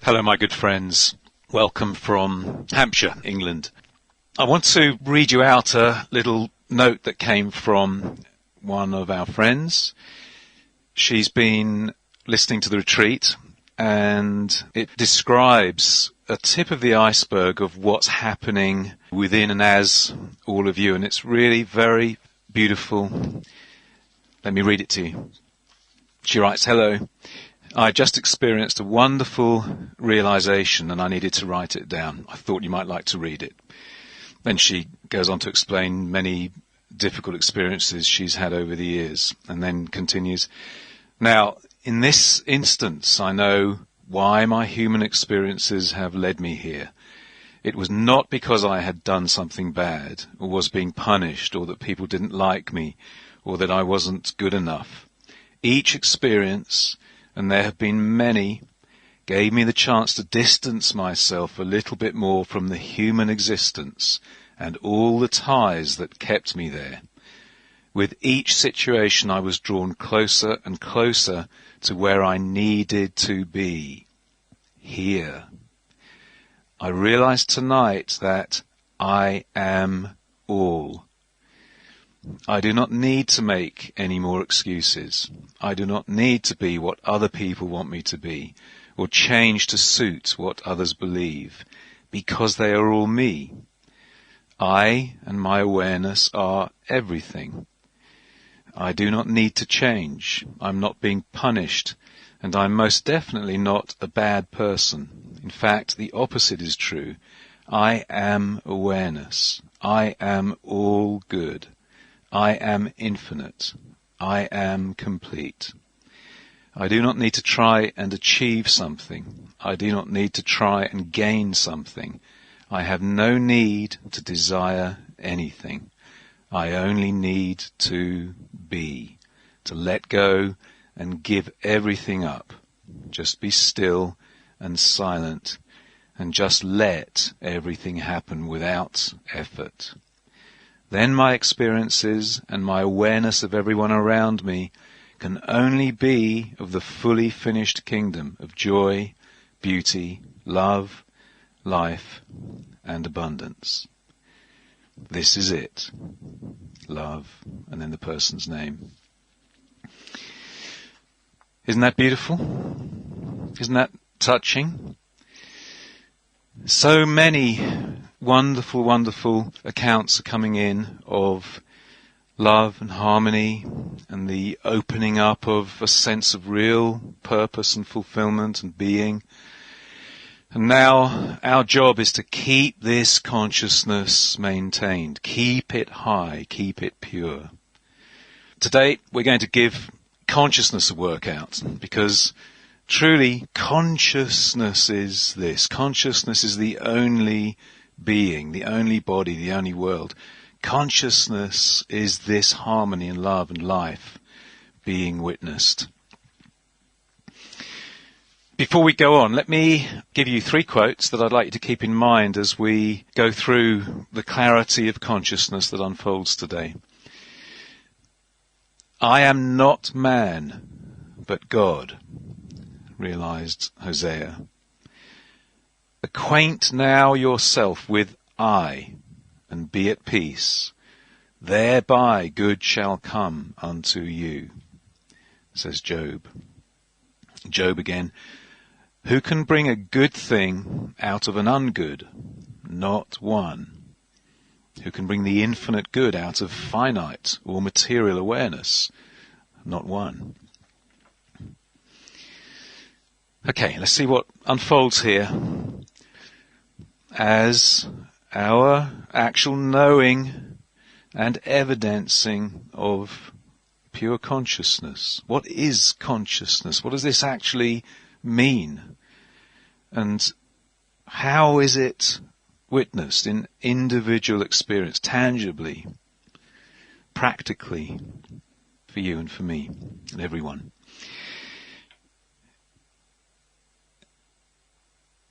Hello, my good friends. Welcome from Hampshire, England. I want to read you out a little note that came from one of our friends. She's been listening to the retreat, and it describes a tip of the iceberg of what's happening within and as all of you, and it's really very beautiful. Let me read it to you. She writes, "Hello. I just experienced a wonderful realization and I needed to write it down. I thought you might like to read it." Then she goes on to explain many difficult experiences she's had over the years, and then continues, "Now, in this instance, I know why my human experiences have led me here. It was not because I had done something bad, or was being punished, or that people didn't like me, or that I wasn't good enough. Each experience, and there have been many, gave me the chance to distance myself a little bit more from the human existence and all the ties that kept me there. With each situation I was drawn closer and closer to where I needed to be, here. I realized tonight that I am all. I do not need to make any more excuses. I do not need to be what other people want me to be, or change to suit what others believe, because they are all me. I and my awareness are everything. I do not need to change. I'm not being punished, and I'm most definitely not a bad person. In fact, the opposite is true. I am awareness. I am all good. I am infinite. I am complete. I do not need to try and achieve something. I do not need to try and gain something. I have no need to desire anything. I only need to be, to let go and give everything up. Just be still and silent, and just let everything happen without effort. Then my experiences and my awareness of everyone around me can only be of the fully finished kingdom of joy, beauty, love, life, and abundance. This is it. Love, and then the person's name." Isn't that beautiful? Isn't that touching? So many wonderful, wonderful accounts are coming in of love and harmony and the opening up of a sense of real purpose and fulfillment and being. And now our job is to keep this consciousness maintained. Keep it high, keep it pure. Today we're going to give consciousness a workout, because truly consciousness is this. Consciousness is the only being, the only body, the only world. Consciousness is this harmony and love and life being witnessed. Before we go on, let me give you 3 quotes that I'd like you to keep in mind as we go through the clarity of consciousness that unfolds today. "I am not man, but God," realized Hosea. "Acquaint now yourself with I, and be at peace. Thereby good shall come unto you," says Job. Job again, "Who can bring a good thing out of an ungood? Not one. Who can bring the infinite good out of finite or material awareness? Not one." Okay, let's see what unfolds here as our actual knowing and evidencing of pure consciousness. What is consciousness? What does this actually mean? And how is it witnessed in individual experience, tangibly, practically, for you and for me and everyone?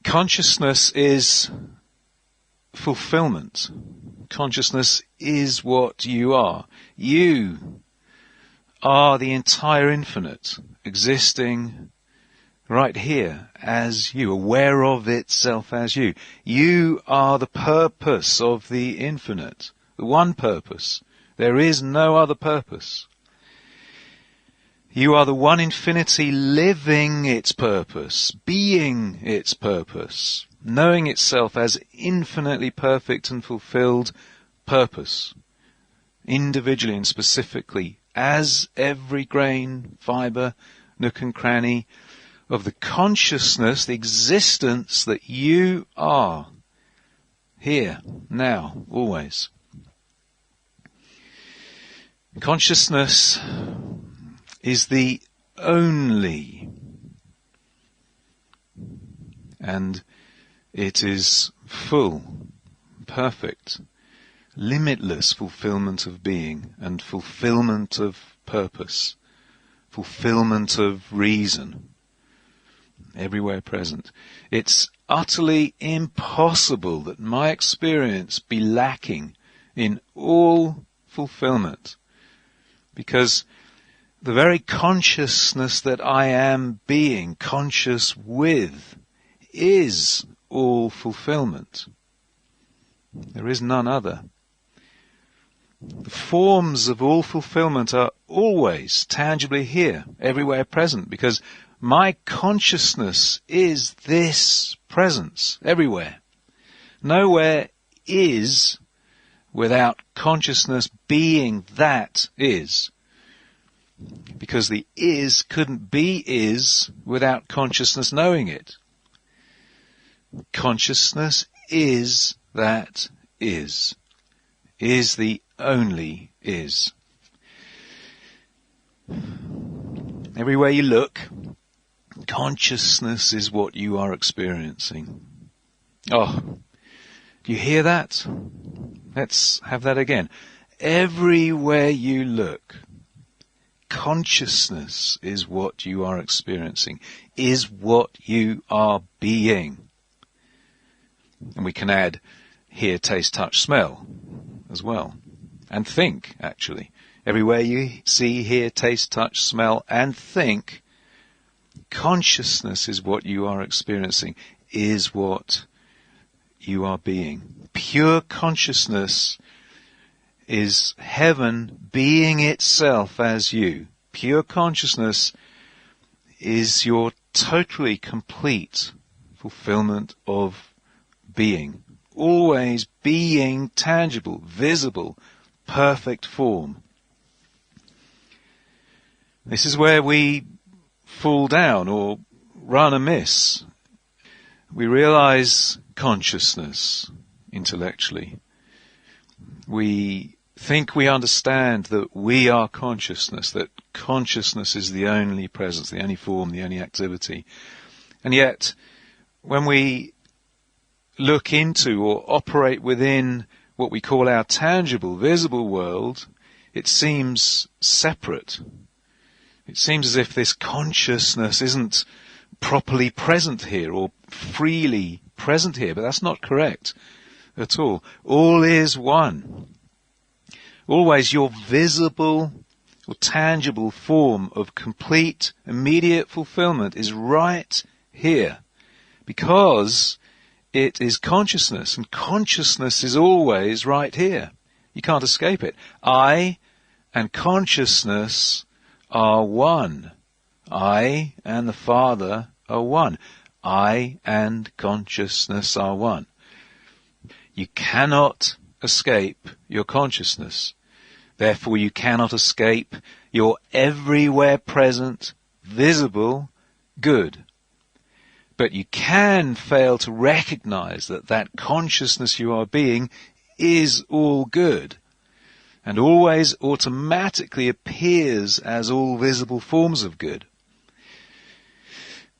Consciousness is fulfillment. Consciousness is what you are. You are the entire infinite, existing right here as you, aware of itself as you. You are the purpose of the infinite, the one purpose. There is no other purpose. You are the one infinity living its purpose, being its purpose, knowing itself as infinitely perfect and fulfilled purpose, individually and specifically, as every grain, fibre, nook and cranny of the consciousness, the existence that you are, here, now, always. Consciousness is the only, and it is full, perfect, limitless fulfillment of being and fulfillment of purpose, fulfillment of reason, everywhere present. It's utterly impossible that my experience be lacking in all fulfillment, because the very consciousness that I am being conscious with is all fulfillment. There is none other. The forms of all fulfillment are always tangibly here, everywhere present, because my consciousness is this presence, everywhere. Nowhere is without consciousness being that is. Because the is couldn't be is without consciousness knowing it. Consciousness is that is the only is. Everywhere you look, consciousness is what you are experiencing. Oh, do you hear that? Let's have that again. Everywhere you look, consciousness is what you are experiencing, is what you are being. And we can add hear, taste, touch, smell as well. And think, actually. Everywhere you see, hear, taste, touch, smell, and think, consciousness is what you are experiencing, is what you are being. Pure consciousness is heaven being itself as you. Pure consciousness is your totally complete fulfillment of being. Always being tangible, visible, perfect form. This is where we fall down or run amiss. We realize consciousness intellectually. We think we understand that we are consciousness, that consciousness is the only presence, the only form, the only activity. And yet, when we look into or operate within what we call our tangible, visible world, it seems separate. It seems as if this consciousness isn't properly present here or freely present here, but that's not correct at all. All is one. Always your visible or tangible form of complete, immediate fulfillment is right here, because it is consciousness, and consciousness is always right here. You can't escape it. I and consciousness are one. I and the Father are one. I and consciousness are one. You cannot escape your consciousness. Therefore, you cannot escape your everywhere present, visible good. But you can fail to recognize that that consciousness you are being is all good, and always automatically appears as all visible forms of good.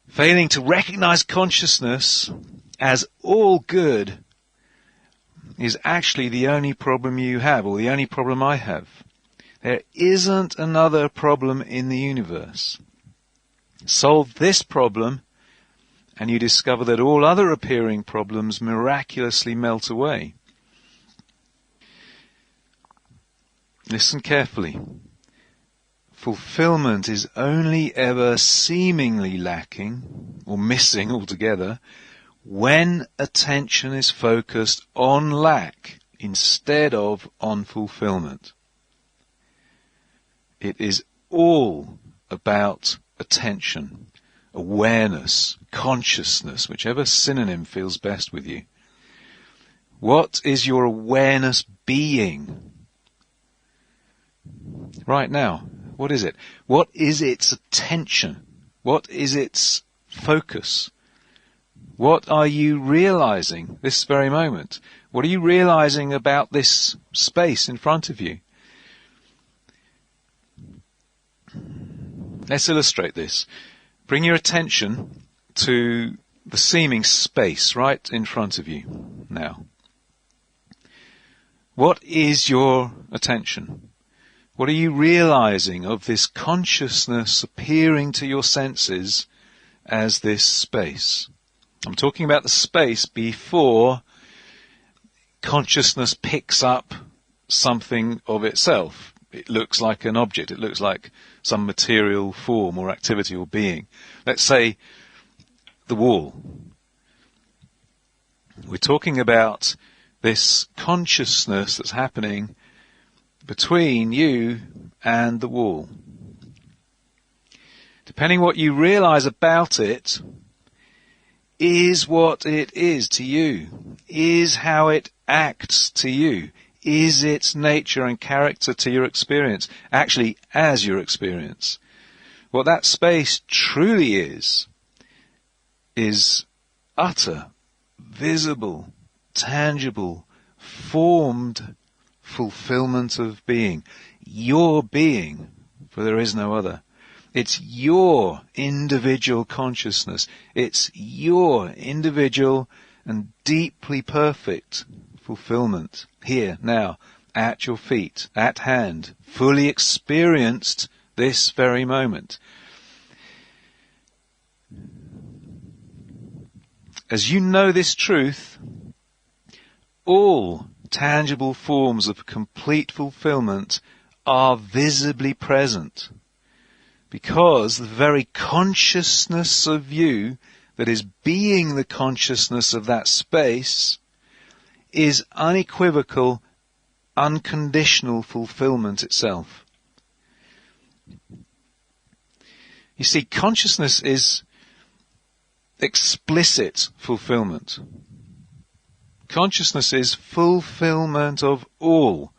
Failing to recognize consciousness as all good is actually the only problem you have, or the only problem I have. There isn't another problem in the universe. Solve this problem, and you discover that all other appearing problems miraculously melt away. Listen carefully. fulfillment is only ever seemingly lacking or missing altogether when attention is focused on lack instead of on fulfillment. It is all about attention, awareness, consciousness, whichever synonym feels best with you. What is your awareness being right now? What is it? What is its attention? What is its focus? What are you realizing this very moment? What are you realizing about this space in front of you? Let's illustrate this. Bring your attention to the seeming space right in front of you now. What is your attention? What are you realizing of this consciousness appearing to your senses as this space? I'm talking about the space before consciousness picks up something of itself. It looks like an object. It looks like some material form or activity or being. Let's say the wall. We're talking about this consciousness that's happening between you and the wall. Depending what you realize about it is what it is to you, is how it acts to you, is its nature and character to your experience, actually as your experience. What that space truly is utter, visible, tangible, formed fulfillment of being. Your being, for there is no other. It's your individual consciousness. It's your individual and deeply perfect fulfillment here, now, at your feet, at hand, fully experienced this very moment. As you know this truth, all tangible forms of complete fulfillment are visibly present, because the very consciousness of you that is being the consciousness of that space is unequivocal, unconditional fulfillment itself. You see, consciousness is explicit fulfillment. Consciousness is fulfillment of all,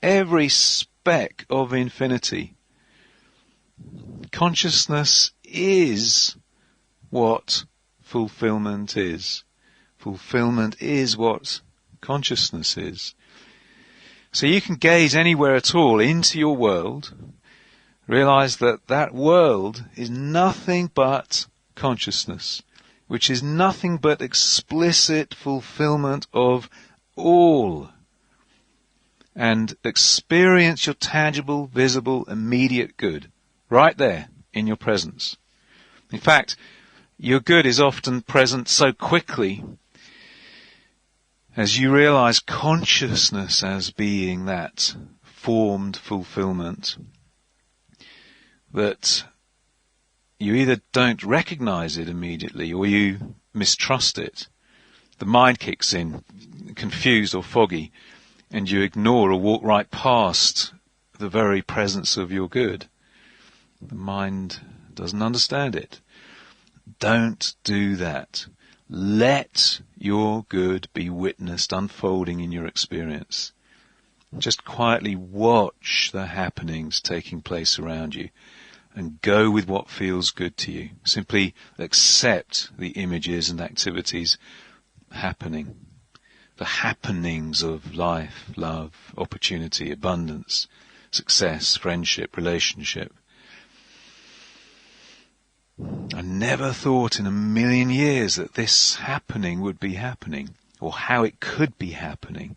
every speck of infinity. Consciousness is what fulfillment is. Fulfillment is what consciousness is. So you can gaze anywhere at all into your world, realize that that world is nothing but consciousness, which is nothing but explicit fulfillment of all. And experience your tangible, visible, immediate good, right there in your presence. In fact, your good is often present so quickly as you realize consciousness as being that formed fulfillment that you either don't recognize it immediately or you mistrust it. The mind kicks in, confused or foggy, and you ignore or walk right past the very presence of your good. The mind doesn't understand it. Don't do that. Let your good be witnessed unfolding in your experience. Just quietly watch the happenings taking place around you and go with what feels good to you. Simply accept the images and activities happening. The happenings of life, love, opportunity, abundance, success, friendship, relationship. I never thought in a million years that this happening would be happening, or how it could be happening,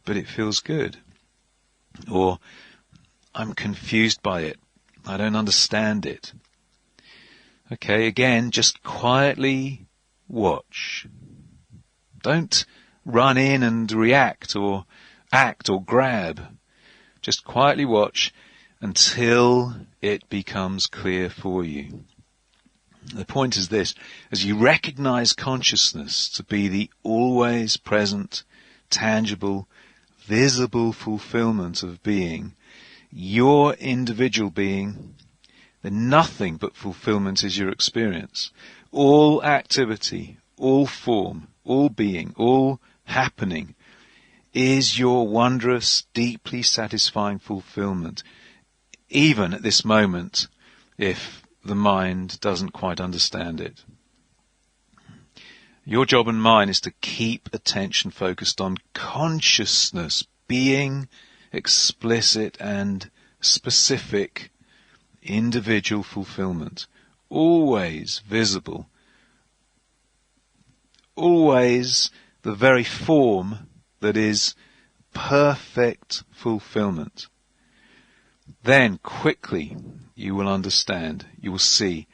but it feels good. Or, I'm confused by it. I don't understand it. Okay, again, just quietly watch. Don't run in and react or act or grab. Just quietly watch until it becomes clear for you. The point is this: as you recognize consciousness to be the always present, tangible, visible fulfillment of being, your individual being, then nothing but fulfillment is your experience. All activity, all form, all being, all happening is your wondrous, deeply satisfying fulfillment, even at this moment, if the mind doesn't quite understand it. Your job and mine is to keep attention focused on consciousness, being explicit and specific, individual fulfillment, always visible, always the very form that is perfect fulfillment. Then quickly you will understand, you will see,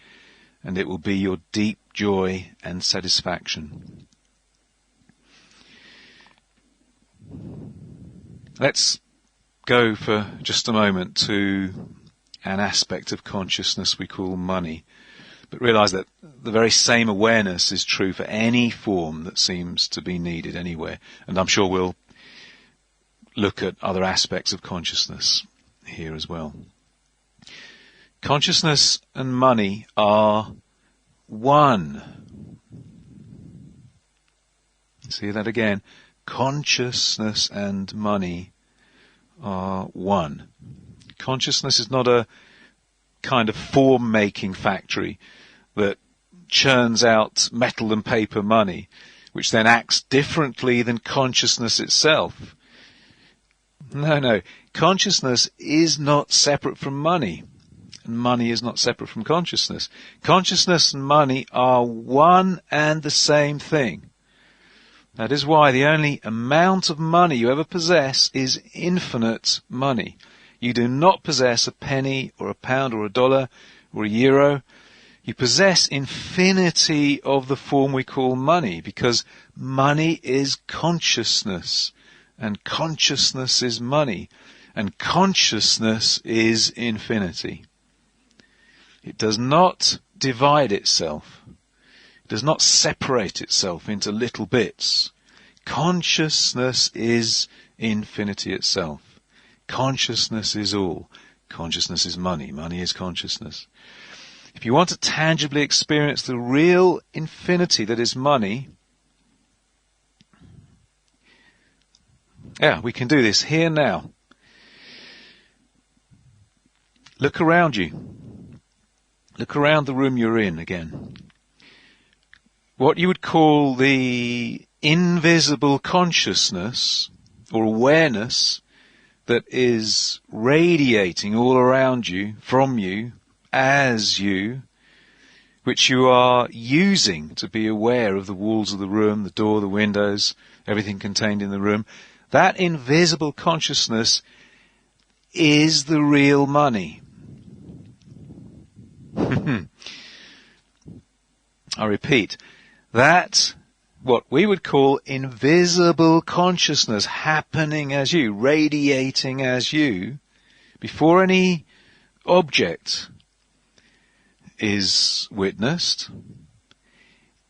and it will be your deep joy and satisfaction. Let's go for just a moment to an aspect of consciousness we call money, but realize that the very same awareness is true for any form that seems to be needed anywhere. And I'm sure we'll look at other aspects of consciousness here as well. Consciousness and money are one. See that again. Consciousness and money are one. Consciousness is not a kind of form-making factory that churns out metal and paper money, which then acts differently than consciousness itself. No. Consciousness is not separate from money, and money is not separate from consciousness. Consciousness and money are one and the same thing. That is why the only amount of money you ever possess is infinite money. You do not possess a penny or a pound or a dollar or a euro. You possess infinity of the form we call money, because money is consciousness, and consciousness is money, and consciousness is infinity. It does not divide itself. It does not separate itself into little bits. Consciousness is infinity itself. Consciousness is all. Consciousness is money. Money is consciousness. If you want to tangibly experience the real infinity that is money, we can do this here now. Look around you. Look around the room you're in again. What you would call the invisible consciousness or awareness that is radiating all around you, from you, as you, which you are using to be aware of the walls of the room, the door, the windows, everything contained in the room. That invisible consciousness is the real money. I repeat, that what we would call invisible consciousness happening as you, radiating as you, before any object is witnessed,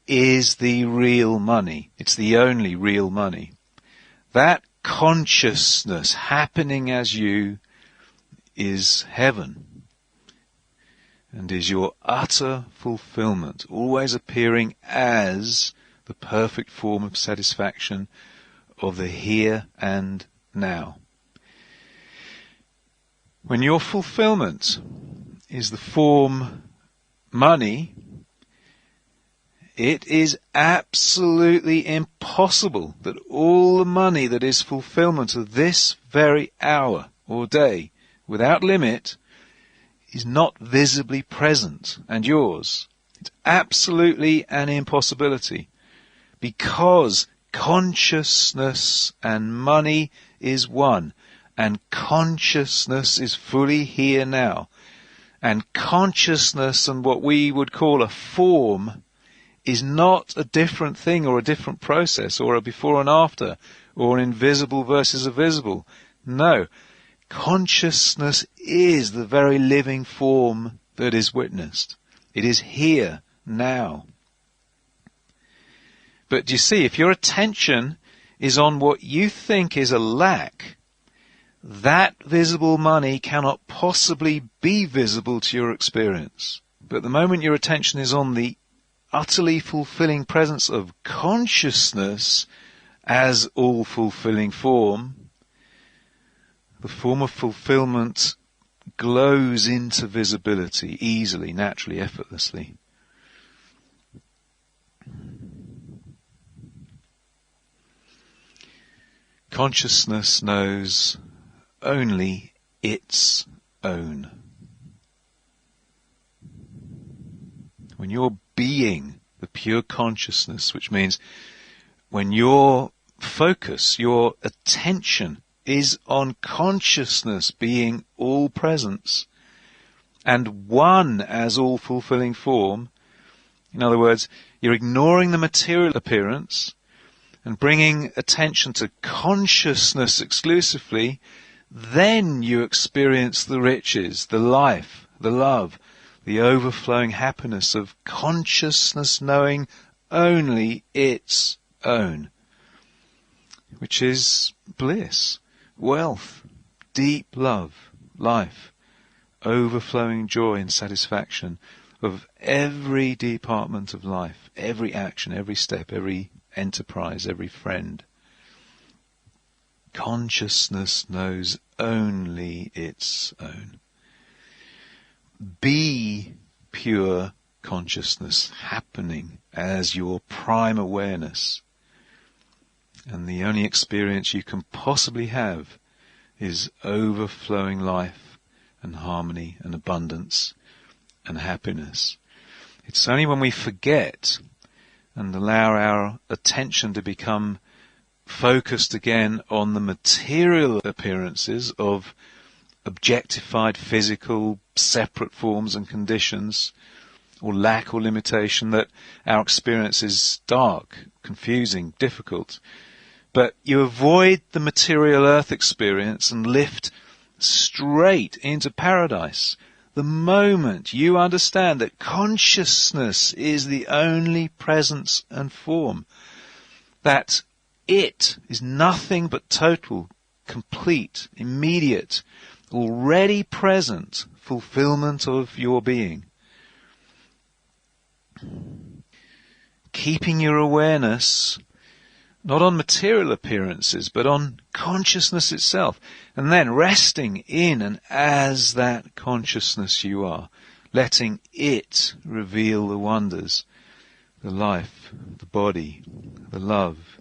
is the real money. It's the only real money. That consciousness happening as you is heaven, and is your utter fulfillment, always appearing as the perfect form of satisfaction of the here and now. When your fulfillment is the form money, it is absolutely impossible that all the money that is fulfillment of this very hour or day, without limit, is not visibly present and yours. It's absolutely an impossibility, because consciousness and money is one, and consciousness is fully here now, and consciousness and what we would call a form is not a different thing or a different process or a before and after or an invisible versus a visible. No. Consciousness is the very living form that is witnessed. It is here, now. But do you see, if your attention is on what you think is a lack, that visible money cannot possibly be visible to your experience. But the moment your attention is on the utterly fulfilling presence of consciousness as all-fulfilling form, the form of fulfillment glows into visibility easily, naturally, effortlessly. Consciousness knows only its own. When you're being the pure consciousness, which means when your focus, your attention is on consciousness being all presence and one as all fulfilling form, in other words, you're ignoring the material appearance and bringing attention to consciousness exclusively, then you experience the riches, the life, the love, the overflowing happiness of consciousness knowing only its own, which is bliss, wealth, deep love, life, overflowing joy and satisfaction of every department of life, every action, every step, every enterprise, every friend. Consciousness knows only its own. Be pure consciousness happening as your prime awareness. And the only experience you can possibly have is overflowing life and harmony and abundance and happiness. It's only when we forget and allow our attention to become focused again on the material appearances of objectified physical separate forms and conditions, or lack or limitation, that our experience is dark, confusing, difficult. But you avoid the material earth experience and lift straight into paradise the moment you understand that consciousness is the only presence and form, that it is nothing but total, complete, immediate, already present fulfillment of your being. Keeping your awareness not on material appearances, but on consciousness itself, and then resting in and as that consciousness you are, letting it reveal the wonders, the life, the body, the love,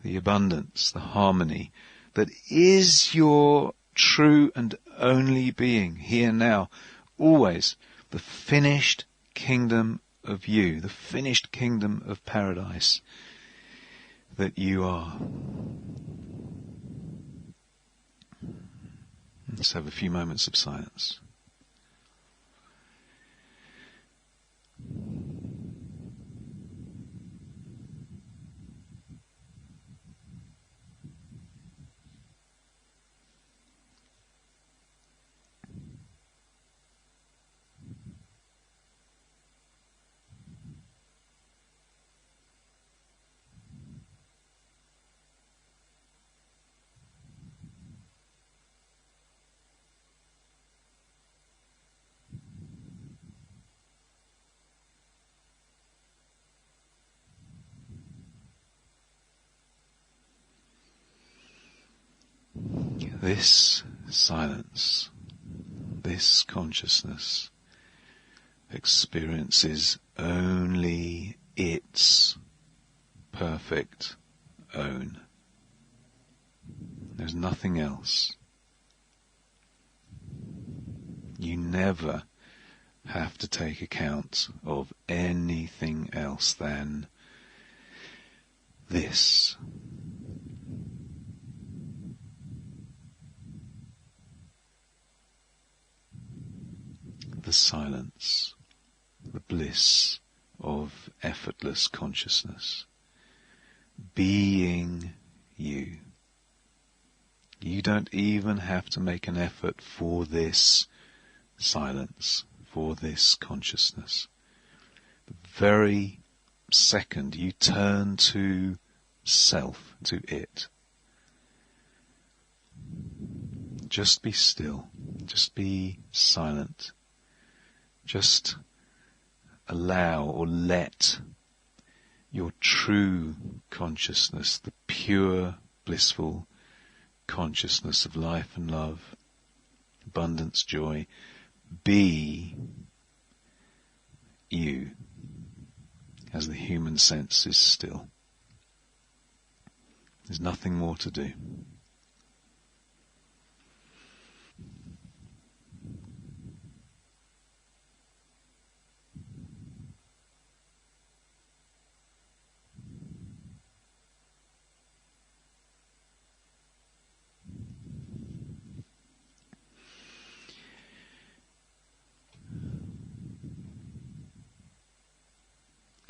the abundance, the harmony that is your true and only being, here now, always, the finished kingdom of you, the finished kingdom of paradise that you are. Let's have a few moments of silence. This silence, this consciousness experiences only its perfect own. There's nothing else. You never have to take account of anything else than this. The silence, the bliss of effortless consciousness, being you, You don't even have to make an effort for this silence, for this consciousness. The very second you turn to self, to it, just be still, just be silent, just allow or let your true consciousness, the pure, blissful consciousness of life and love, abundance, joy, be you, as the human sense is still. There's nothing more to do.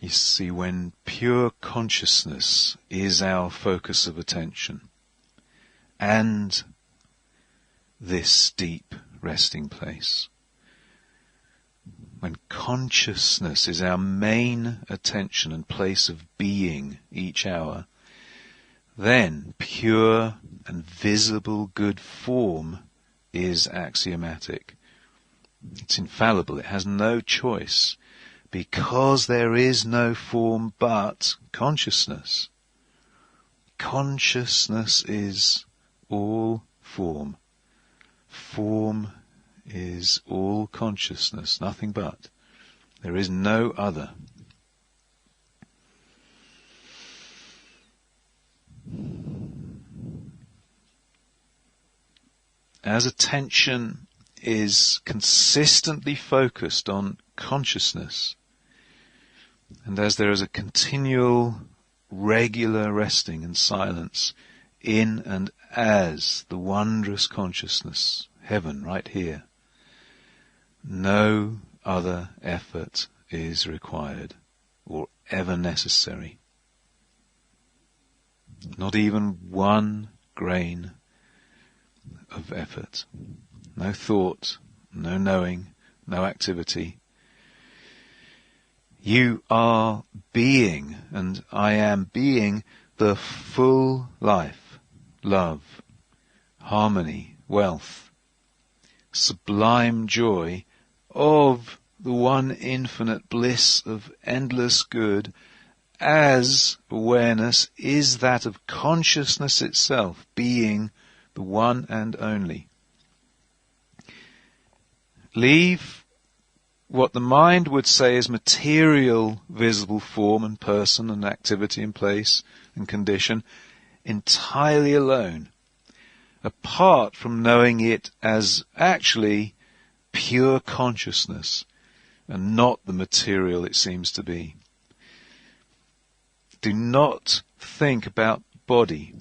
You see, when pure consciousness is our focus of attention, and this deep resting place, when consciousness is our main attention and place of being each hour, then pure and visible good form is axiomatic. It's infallible, it has no choice. Because there is no form but consciousness. Consciousness is all form. Form is all consciousness, nothing but. There is no other. As attention is consistently focused on consciousness, and as there is a continual, regular resting and silence in and as the wondrous consciousness, heaven right here, no other effort is required or ever necessary. Not even one grain of effort. No thought, no knowing, no activity. You are being, and I am being, the full life, love, harmony, wealth, sublime joy of the one infinite bliss of endless good, as awareness is that of consciousness itself, being the one and only. Leave what the mind would say is material, visible form and person and activity and place and condition entirely alone, apart from knowing it as actually pure consciousness and not the material it seems to be. Do not think about body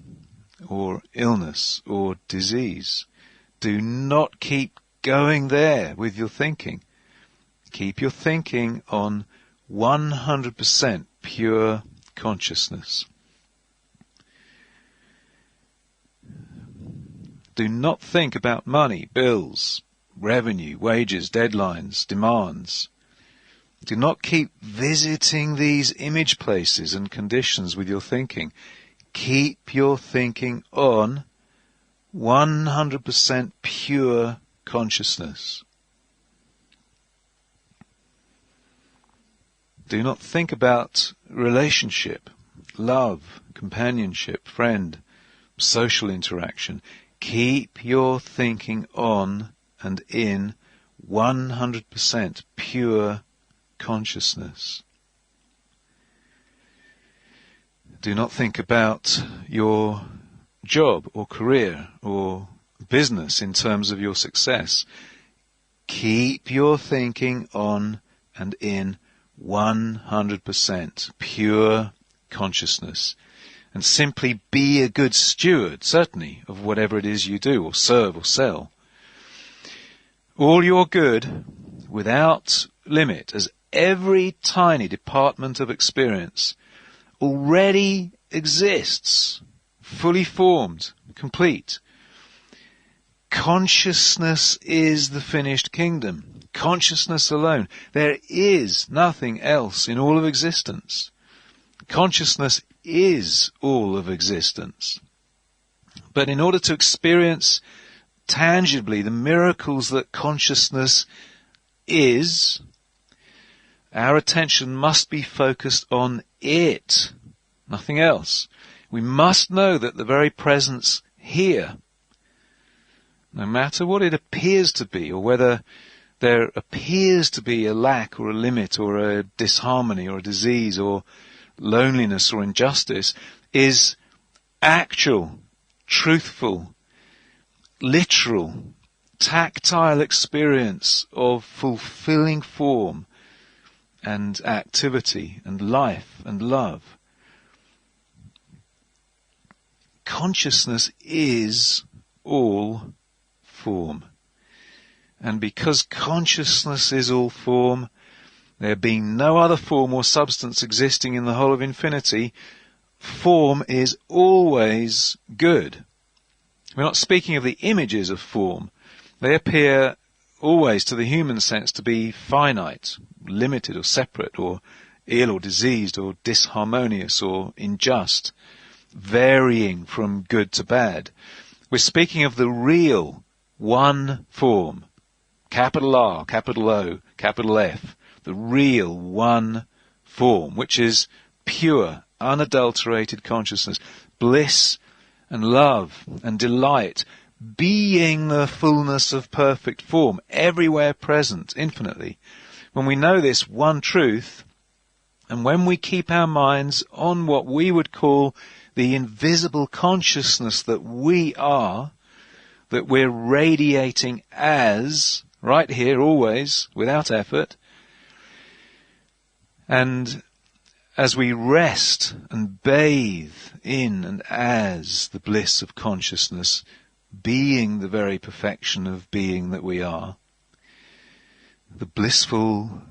or illness or disease. Do not keep going there with your thinking. Keep your thinking on 100% pure consciousness. Do not think about money, bills, revenue, wages, deadlines, demands. Do not keep visiting these image places and conditions with your thinking. Keep your thinking on 100% pure consciousness. Do not think about relationship, love, companionship, friend, social interaction. Keep your thinking on and in 100% pure consciousness. Do not think about your job or career or business in terms of your success. Keep your thinking on and in 100% pure consciousness, and simply be a good steward, certainly, of whatever it is you do or serve or sell. All your good, without limit, as every tiny department of experience already exists, fully formed, complete, Consciousness is the finished kingdom. Consciousness alone. There is nothing else in all of existence. Consciousness is all of existence. But in order to experience tangibly the miracles that consciousness is, our attention must be focused on it, nothing else. We must know that the very presence here, no matter what it appears to be, or whether there appears to be a lack or a limit or a disharmony or a disease or loneliness or injustice, is actual, truthful, literal, tactile experience of fulfilling form and activity and life and love. Consciousness is all form. And because consciousness is all form, there being no other form or substance existing in the whole of infinity, form is always good. We're not speaking of the images of form. They appear always to the human sense to be finite, limited or separate, or ill or diseased or disharmonious or unjust, varying from good to bad. We're speaking of the real one form, capital R, capital O, capital F, the real one form, which is pure, unadulterated consciousness, bliss and love and delight, being the fullness of perfect form, everywhere present, infinitely. When we know this one truth, and when we keep our minds on what we would call the invisible consciousness that we are, that we're radiating as, right here, always, without effort, and as we rest and bathe in and as the bliss of consciousness, being the very perfection of being that we are, the blissful,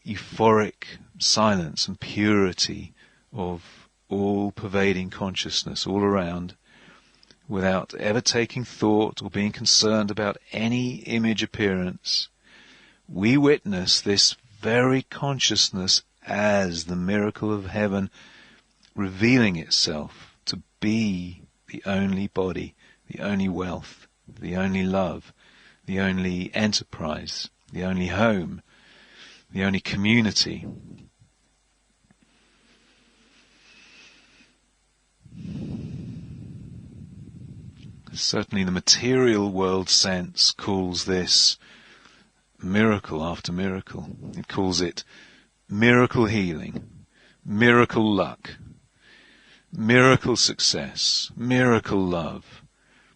euphoric silence and purity of all-pervading consciousness all around, without ever taking thought or being concerned about any image appearance, we witness this very consciousness as the miracle of heaven revealing itself to be the only body, the only wealth, the only love, the only enterprise, the only home, the only community. Certainly the material world sense calls this miracle after miracle. It calls it miracle healing, miracle luck, miracle success, miracle love,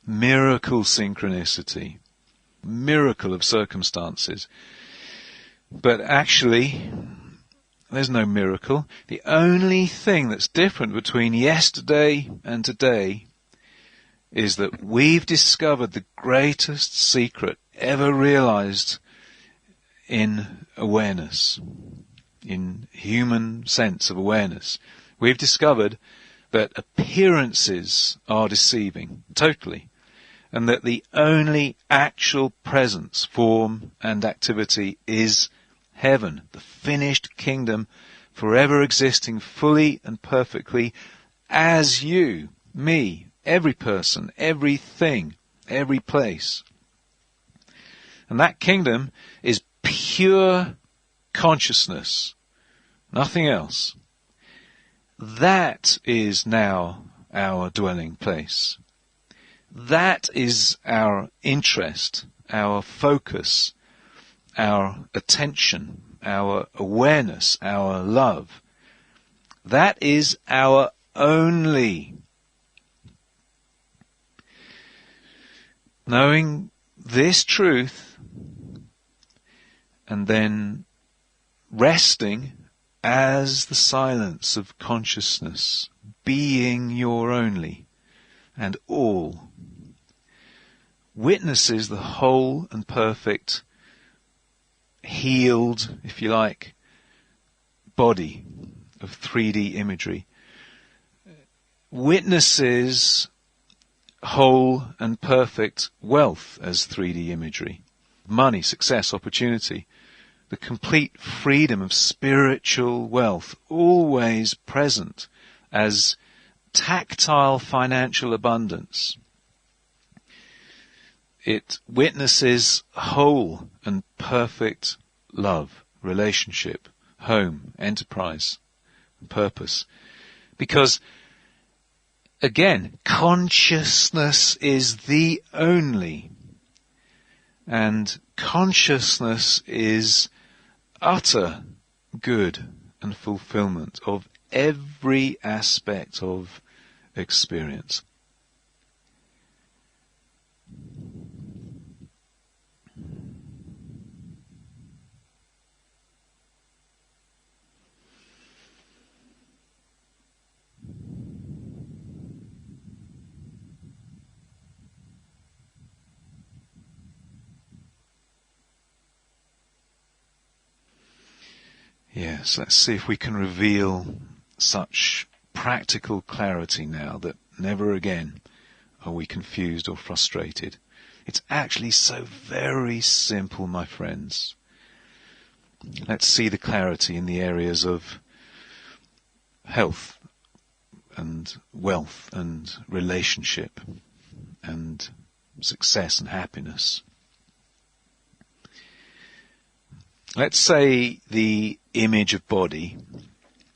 miracle synchronicity, miracle of circumstances. But actually, there's no miracle. The only thing that's different between yesterday and today is that we've discovered the greatest secret ever realized in awareness, in human sense of awareness. We've discovered that appearances are deceiving, totally, and that the only actual presence, form, and activity is heaven, the finished kingdom, forever existing fully and perfectly as you, me, every person, everything, every place. And that kingdom is pure consciousness, nothing else. That is now our dwelling place. That is our interest, our focus, our attention, our awareness, our love. That is our only. Knowing this truth and then resting as the silence of consciousness, being your only and all, witnesses the whole and perfect, healed, if you like, body of 3D imagery, witnesses whole and perfect wealth as 3D imagery, money, success, opportunity, the complete freedom of spiritual wealth, always present as tactile financial abundance. It witnesses whole and perfect love, relationship, home, enterprise, and purpose. Because, again, consciousness is the only, and consciousness is utter good and fulfillment of every aspect of experience. Yes, let's see if we can reveal such practical clarity now that never again are we confused or frustrated. It's actually so very simple, my friends. Let's see the clarity in the areas of health and wealth and relationship and success and happiness. Let's say the image of body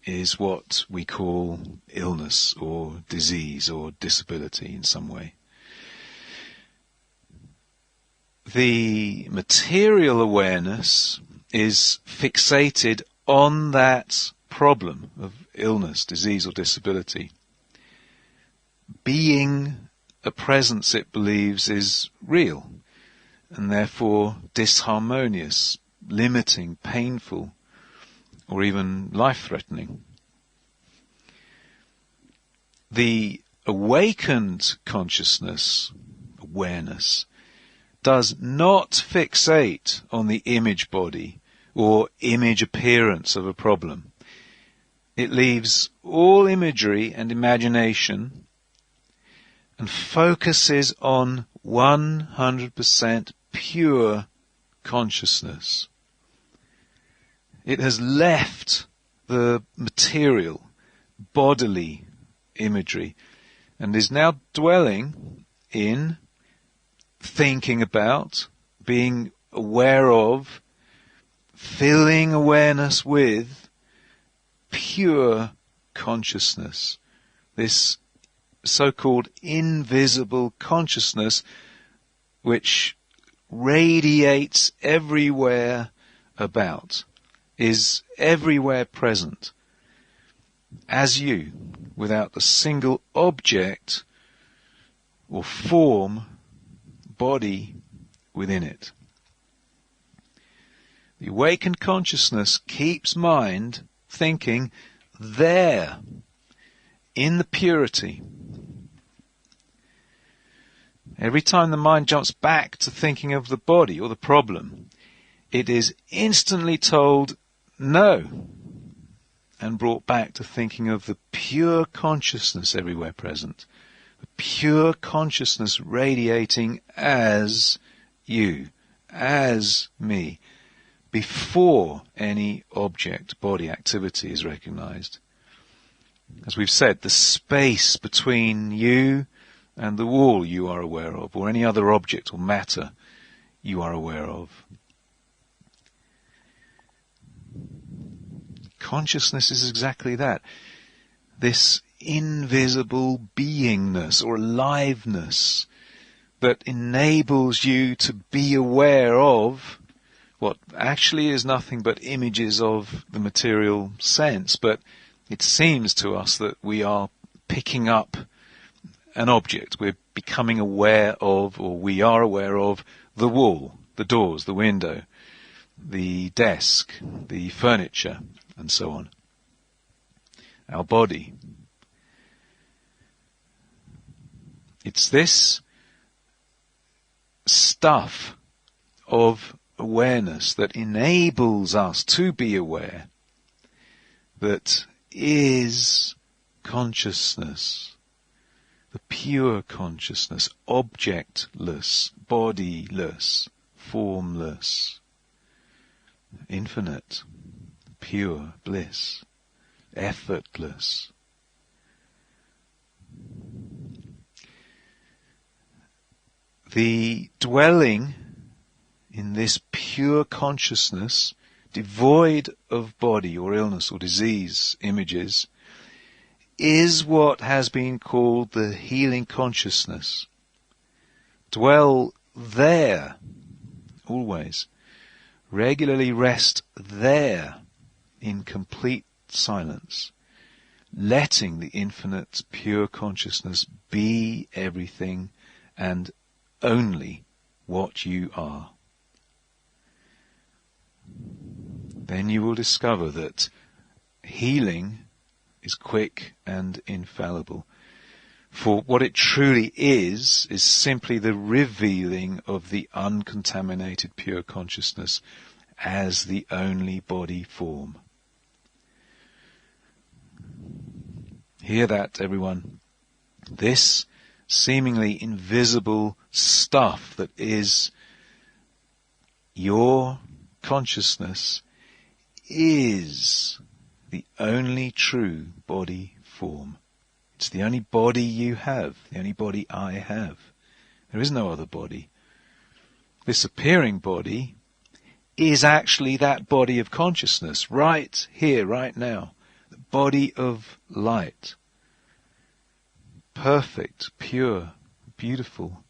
is what we call illness or disease or disability in some way. The material awareness is fixated on that problem of illness, disease or disability, being a presence it believes is real and therefore disharmonious, limiting, painful, or even life-threatening. The awakened consciousness, awareness, does not fixate on the image body or image appearance of a problem. It leaves all imagery and imagination and focuses on 100% pure consciousness. It has left the material, bodily imagery and is now dwelling in, thinking about, being aware of, filling awareness with pure consciousness. This so-called invisible consciousness which radiates everywhere about, is everywhere present, as you, without a single object or form, body within it. The awakened consciousness keeps mind thinking there, in the purity. Every time the mind jumps back to thinking of the body or the problem, it is instantly told no, and brought back to thinking of the pure consciousness everywhere present, the pure consciousness radiating as you, as me, before any object, body, activity is recognized. As we've said, the space between you and the wall you are aware of, or any other object or matter you are aware of. Consciousness is exactly that. This invisible beingness or aliveness that enables you to be aware of what actually is nothing but images of the material sense, but it seems to us that we are picking up an object. We're becoming aware of, or we are aware of, the wall, the doors, the window, the desk, the furniture, and so on. Our body. It's this stuff of awareness that enables us to be aware that is consciousness, the pure consciousness, objectless, bodiless, formless, infinite, pure bliss, effortless. The dwelling in this pure consciousness, devoid of body or illness or disease images, is what has been called the healing consciousness. Dwell there, always. Regularly rest there in complete silence, letting the infinite pure consciousness be everything and only what you are. Then you will discover that healing is quick and infallible. For what it truly is simply the revealing of the uncontaminated pure consciousness as the only body form. Hear that, everyone. This seemingly invisible stuff that is your consciousness is the only true body form. It's the only body you have, the only body I have. There is no other body. This appearing body is actually that body of consciousness, right here, right now. The body of light. Perfect, pure, beautiful.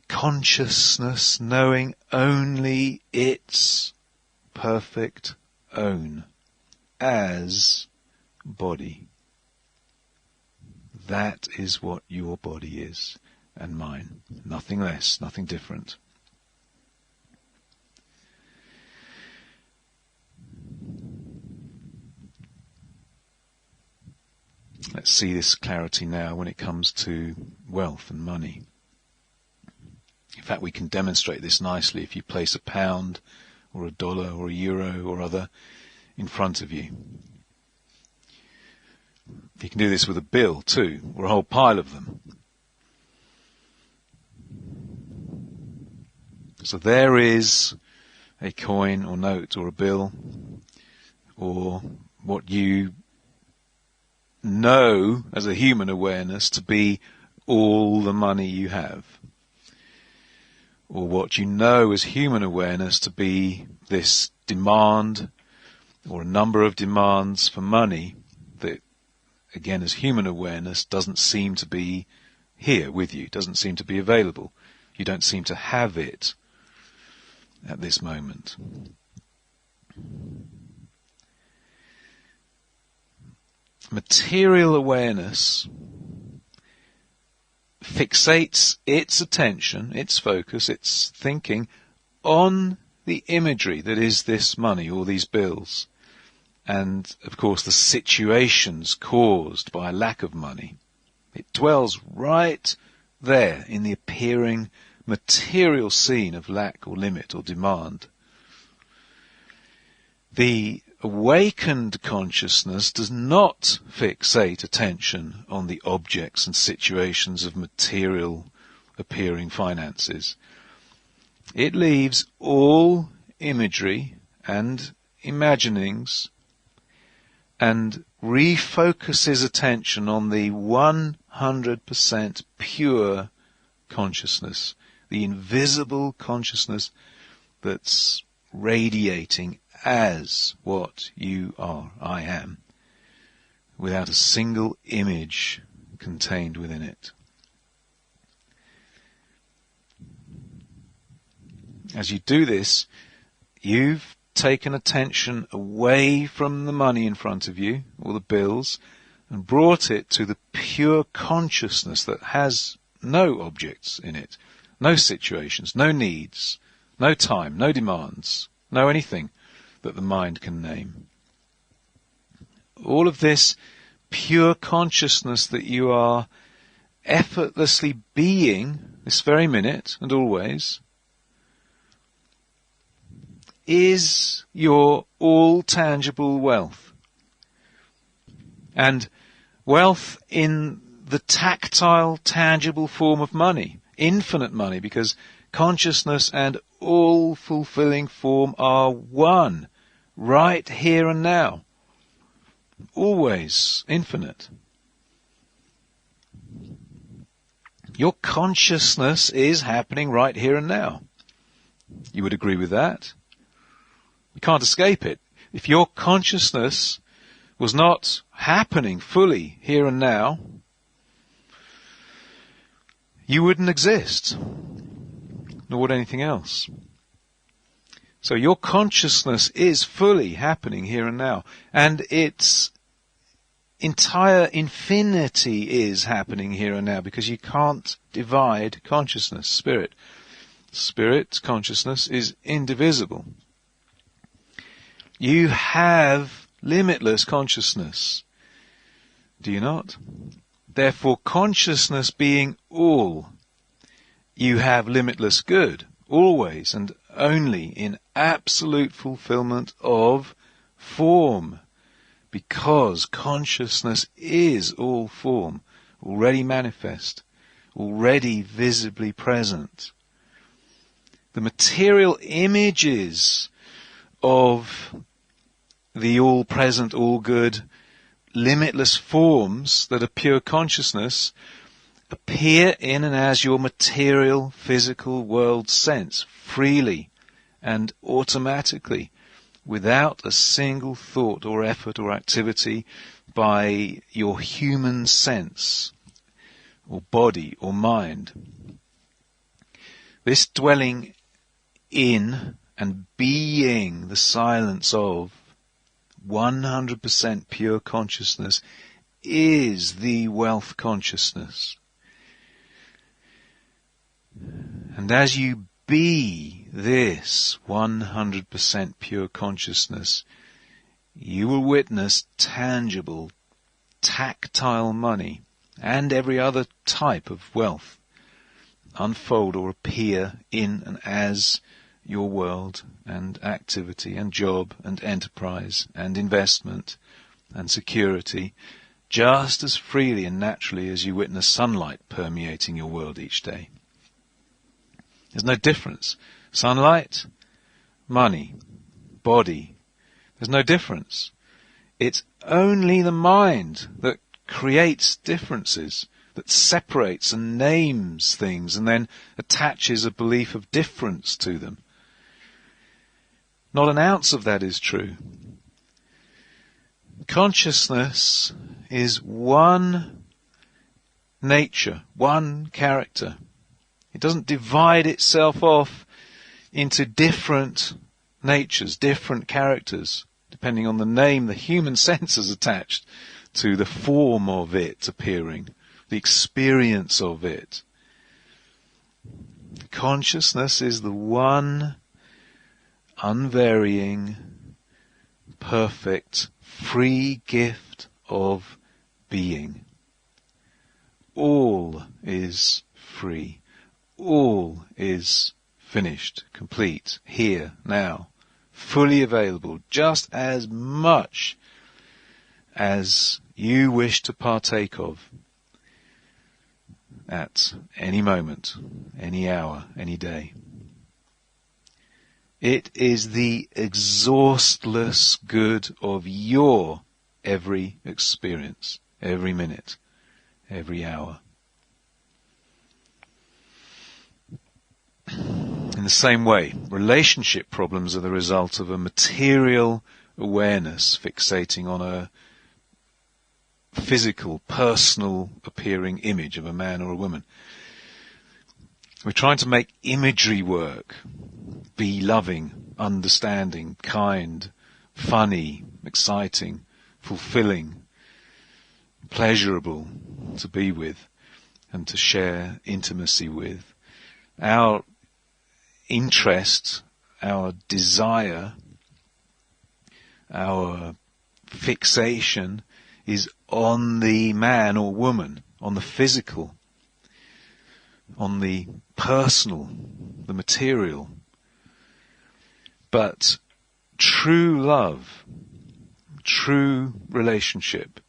Consciousness knowing only its perfect own as body. That is what your body is, and mine. Nothing less, nothing different. Let's see this clarity now when it comes to wealth and money. In fact, we can demonstrate this nicely if you place a pound or a dollar or a euro or other in front of you. You can do this with a bill too, or a whole pile of them. So there is a coin or note or a bill, or what you know as a human awareness to be all the money you have, or what you know as human awareness to be this demand or a number of demands for money that, again, as human awareness doesn't seem to be here with you, doesn't seem to be available. You don't seem to have it at this moment. Material awareness fixates its attention, its focus, its thinking on the imagery that is this money or these bills, and of course the situations caused by a lack of money. It dwells right there in the appearing material scene of lack or limit or demand. The awakened consciousness does not fixate attention on the objects and situations of material appearing finances. It leaves all imagery and imaginings and refocuses attention on the 100% pure consciousness, the invisible consciousness that's radiating as what you are, I am, without a single image contained within it. As you do this, you've taken attention away from the money in front of you, or the bills, and brought it to the pure consciousness that has no objects in it, no situations, no needs, no time, no demands, no anything that the mind can name. All of this pure consciousness that you are effortlessly being this very minute and always is your all-tangible wealth. And Wealth in the tactile, tangible form of money, infinite money, because consciousness and all fulfilling form are one, right here and now. Always infinite. Your consciousness is happening right here and now. You would agree with that? You can't escape it. If your consciousness was not happening fully here and now, you wouldn't exist, nor would anything else. So your consciousness is fully happening here and now, and its entire infinity is happening here and now, because you can't divide consciousness, spirit. Spirit, consciousness, is indivisible. You have limitless consciousness, do you not? Therefore, consciousness being all, you have limitless good, always and only in absolute fulfillment of form, because consciousness is all form, already manifest, already visibly present. The material images of the all-present, all-good, limitless forms that are pure consciousness appear in and as your material, physical world sense, freely and automatically, without a single thought or effort or activity by your human sense, or body, or mind. This dwelling in and being the silence of 100% pure consciousness is the wealth consciousness. And as you be this 100% pure consciousness, you will witness tangible, tactile money and every other type of wealth unfold or appear in and as your world and activity and job and enterprise and investment and security, just as freely and naturally as you witness sunlight permeating your world each day. There's no difference. Sunlight, money, body. There's no difference. It's only the mind that creates differences, that separates and names things and then attaches a belief of difference to them. Not an ounce of that is true. Consciousness is one nature, one character. It doesn't divide itself off into different natures, different characters, depending on the name the human sense has attached to the form of it appearing, the experience of it. Consciousness is the one unvarying, perfect, free gift of being. All is free. All is finished, complete, here, now, fully available, just as much as you wish to partake of at any moment, any hour, any day. It is the exhaustless good of your every experience, every minute, every hour. In the same way, relationship problems are the result of a material awareness fixating on a physical, personal appearing image of a man or a woman. We're trying to make imagery work, be loving, understanding, kind, funny, exciting, fulfilling, pleasurable to be with and to share intimacy with. Our interest, our desire, our fixation is on the man or woman, on the physical, on the personal, the material. But true love, true relationship,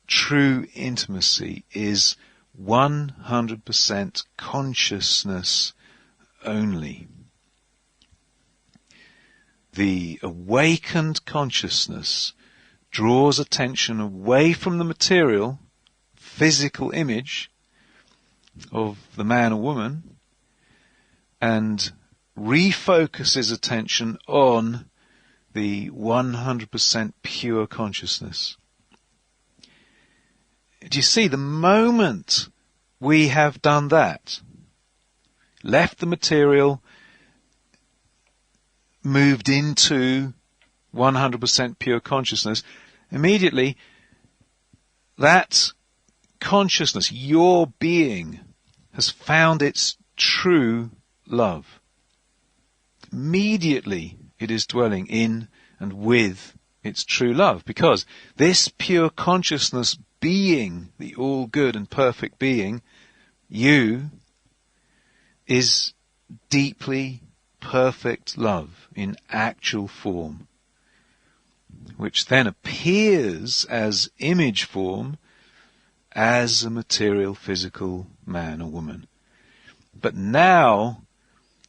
true intimacy is 100% consciousness only. The awakened consciousness draws attention away from the material, physical image of the man or woman and refocuses attention on the 100% pure consciousness. Do you see, the moment we have done that, left the material, moved into 100% pure consciousness, immediately that consciousness, your being, has found its true love. Immediately it is dwelling in and with its true love, because this pure consciousness being, the all good and perfect being, you, is deeply perfect love in actual form, which then appears as image form as a material physical man or woman. But now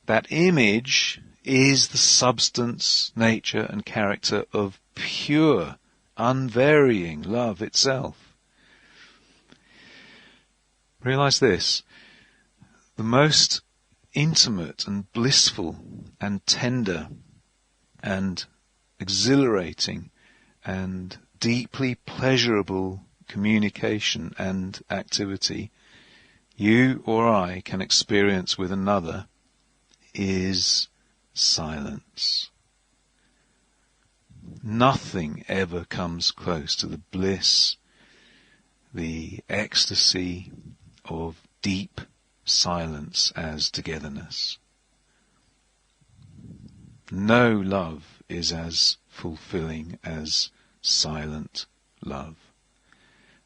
that image is the substance, nature and character of pure, unvarying love itself. Realize this: the most intimate and blissful and tender and exhilarating and deeply pleasurable communication and activity you or I can experience with another is silence. Nothing ever comes close to the bliss, the ecstasy of deep silence as togetherness. No love is as fulfilling as silent love.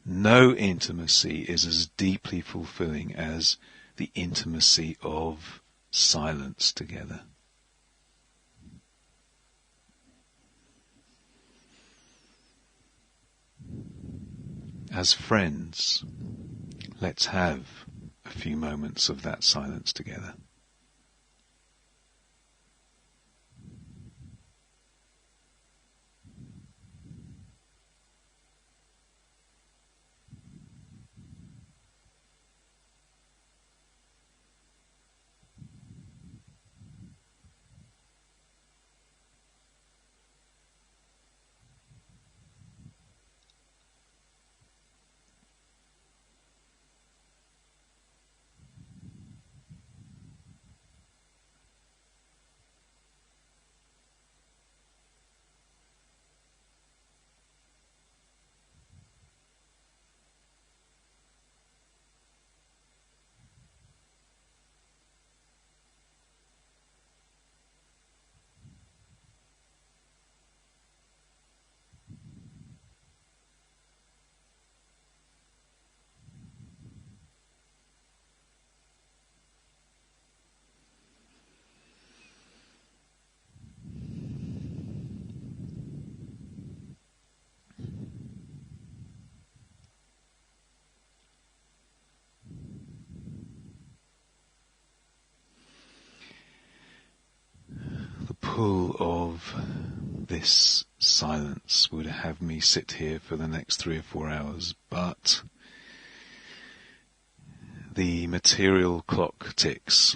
No intimacy is as deeply fulfilling as the intimacy of silence together. As friends, let's have a few moments of that silence together. Pull of this silence would have me sit here for the next 3 or 4 hours, but the material clock ticks.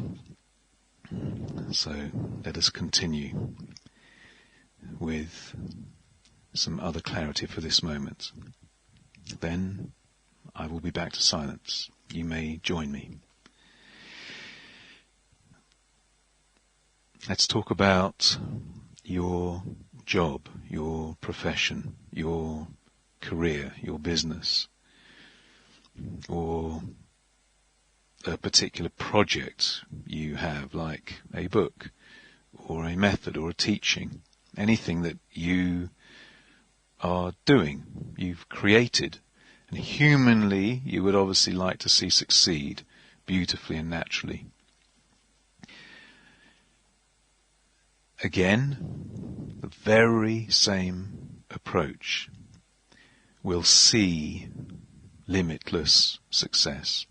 So let us continue with some other clarity for this moment. Then I will be back to silence. You may join me. Let's talk about your job, your profession, your career, your business, or a particular project you have, like a book, or a method, or a teaching, anything that you are doing, you've created, and humanly you would obviously like to see succeed beautifully and naturally. Again, the very same approach. will see limitless success.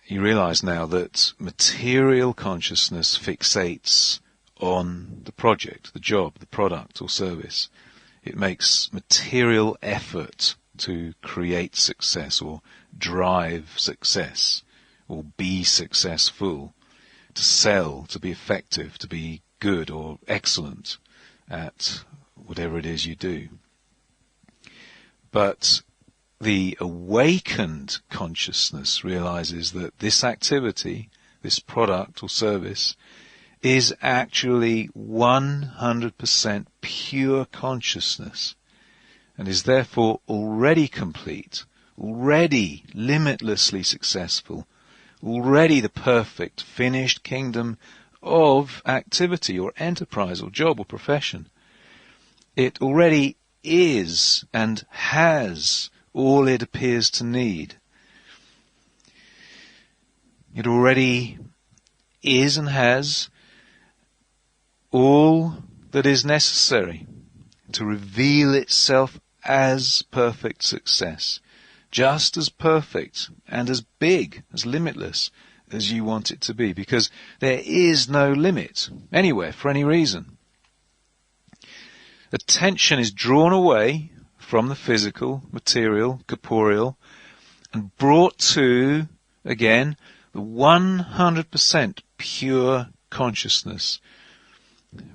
You realize now that material consciousness fixates on the project, the job, the product or service. It makes material effort to create success or drive success or be successful, to sell, to be effective, to be good or excellent at whatever it is you do. But the awakened consciousness realizes that this activity, this product or service, is actually 100% pure consciousness and is therefore already complete, already limitlessly successful, already the perfect finished kingdom of activity or enterprise or job or profession. It already is and has all it appears to need. It already is and has all that is necessary to reveal itself as perfect success, just as perfect and as big, as limitless as you want it to be, because there is no limit anywhere for any reason. Attention is drawn away from the physical, material, corporeal, and brought to, again, the 100% pure consciousness,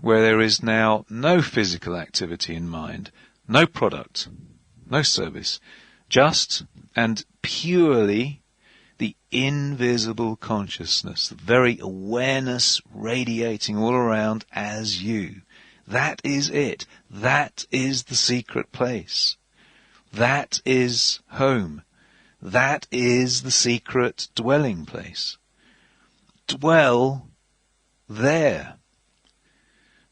where there is now no physical activity in mind, no product, no service, just and purely the invisible consciousness, the very awareness radiating all around as you. That is it. That is the secret place. That is home. That is the secret dwelling place. Dwell there.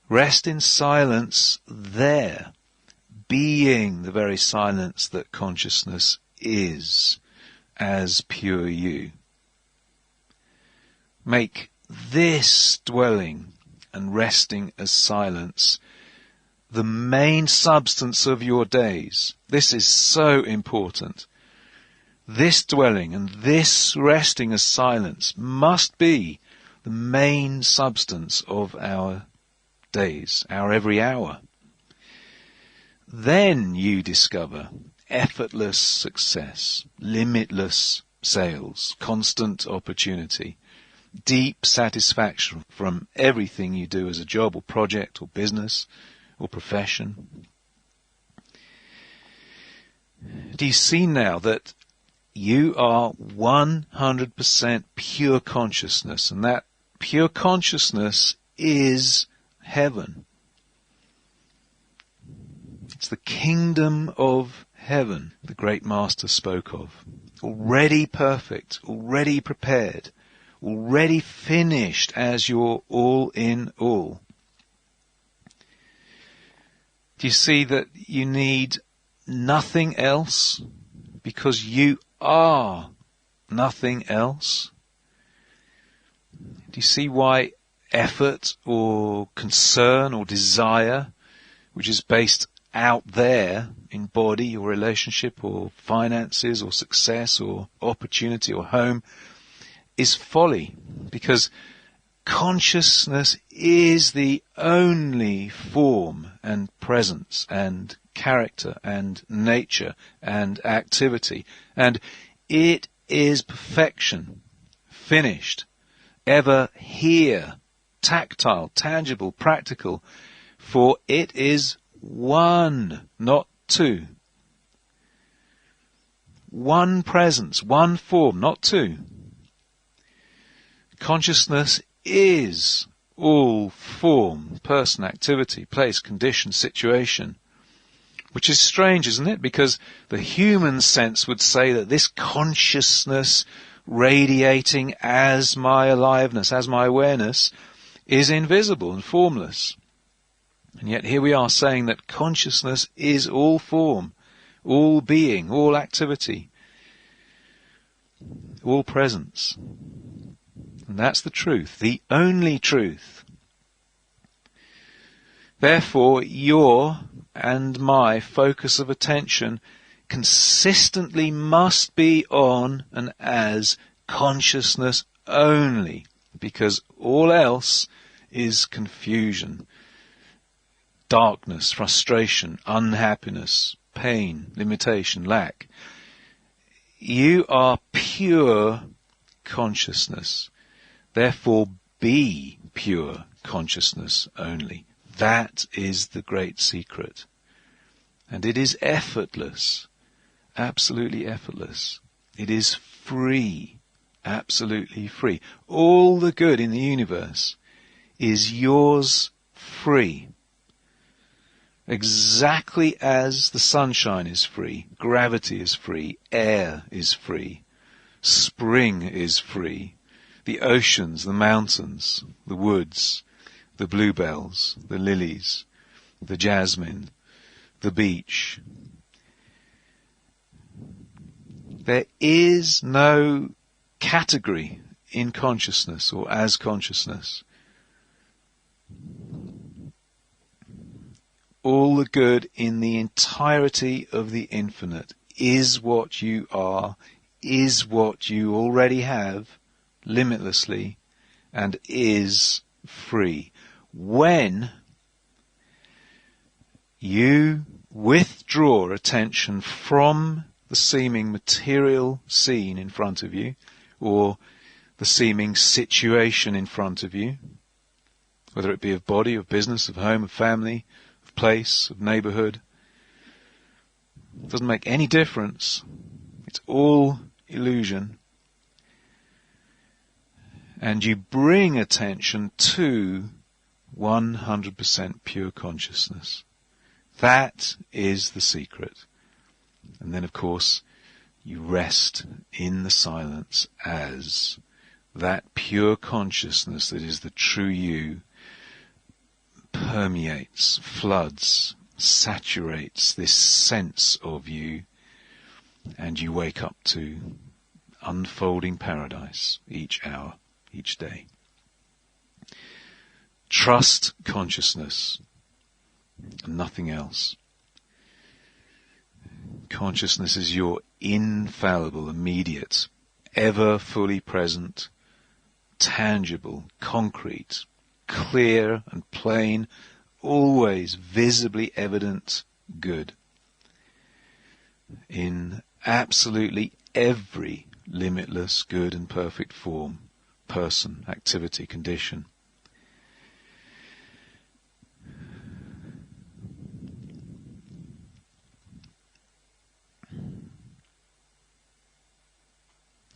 Rest in silence there, being the very silence that consciousness is as pure you. Make this dwelling and resting as silence the main substance of your days. This is so important. This dwelling and this resting as silence must be the main substance of our days, our every hour. Then you discover effortless success, limitless sales, constant opportunity, deep satisfaction from everything you do as a job or project or business or profession. Do you see now that you are 100% pure consciousness, and that pure consciousness is heaven? It's the kingdom of heaven the great master spoke of. Already perfect, already prepared, already finished as your all in all. Do you see that you need nothing else because you are nothing else? Do you see why effort or concern or desire, which is based out there in body or relationship or finances or success or opportunity or home, is folly? Because consciousness is the only form and presence and character and nature and activity, and it is perfection, finished, ever here, tactile, tangible, practical, for it is one, not two. One presence, one form, not two. Consciousness is all form, person, activity, place, condition, situation. Which is strange, isn't it? Because the human sense would say that this consciousness radiating as my aliveness, as my awareness, is invisible and formless. And yet here we are saying that consciousness is all form, all being, all activity, all presence. And that's the truth, the only truth. Therefore, your and my focus of attention consistently must be on and as consciousness only, because all else is confusion, darkness, frustration, unhappiness, pain, limitation, lack. You are pure consciousness. Therefore, be pure consciousness only. That is the great secret. And it is effortless, absolutely effortless. It is free, absolutely free. All the good in the universe is yours free. Exactly as the sunshine is free, gravity is free, air is free, spring is free, the oceans, the mountains, the woods, the bluebells, the lilies, the jasmine, the beach. There is no category in consciousness or as consciousness. All the good in the entirety of the infinite is what you are, is what you already have, limitlessly, and is free. When you withdraw attention from the seeming material scene in front of you, or the seeming situation in front of you, whether it be of body, of business, of home, of family, of place, of neighborhood, it doesn't make any difference. It's all illusion. And you bring attention to 100% pure consciousness. That is the secret. And then, of course, you rest in the silence as that pure consciousness that is the true you permeates, floods, saturates this sense of you, and you wake up to unfolding paradise each hour, each day. Trust consciousness and nothing else. Consciousness is your infallible, immediate, ever fully present, tangible, concrete, clear and plain, always visibly evident good in absolutely every limitless, good and perfect form, person, activity, condition.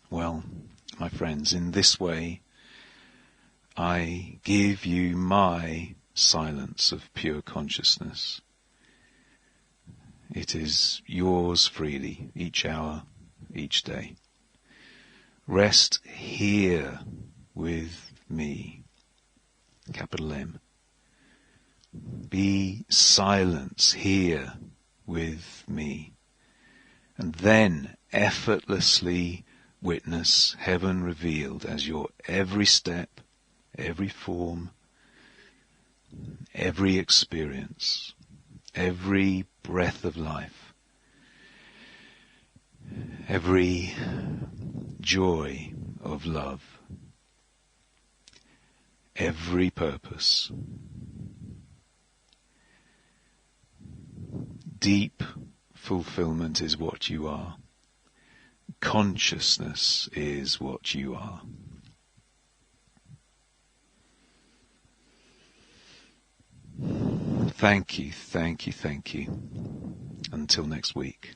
Well, my friends, in this way, I give you my silence of pure consciousness. It is yours freely, each hour, each day. Rest here with me, capital M. Be silence here with me. And then effortlessly witness heaven revealed as your every step, every form, every experience, every breath of life, every joy of love, every purpose. Deep fulfillment is what you are. Consciousness is what you are. Thank you, thank you, thank you. Until next week.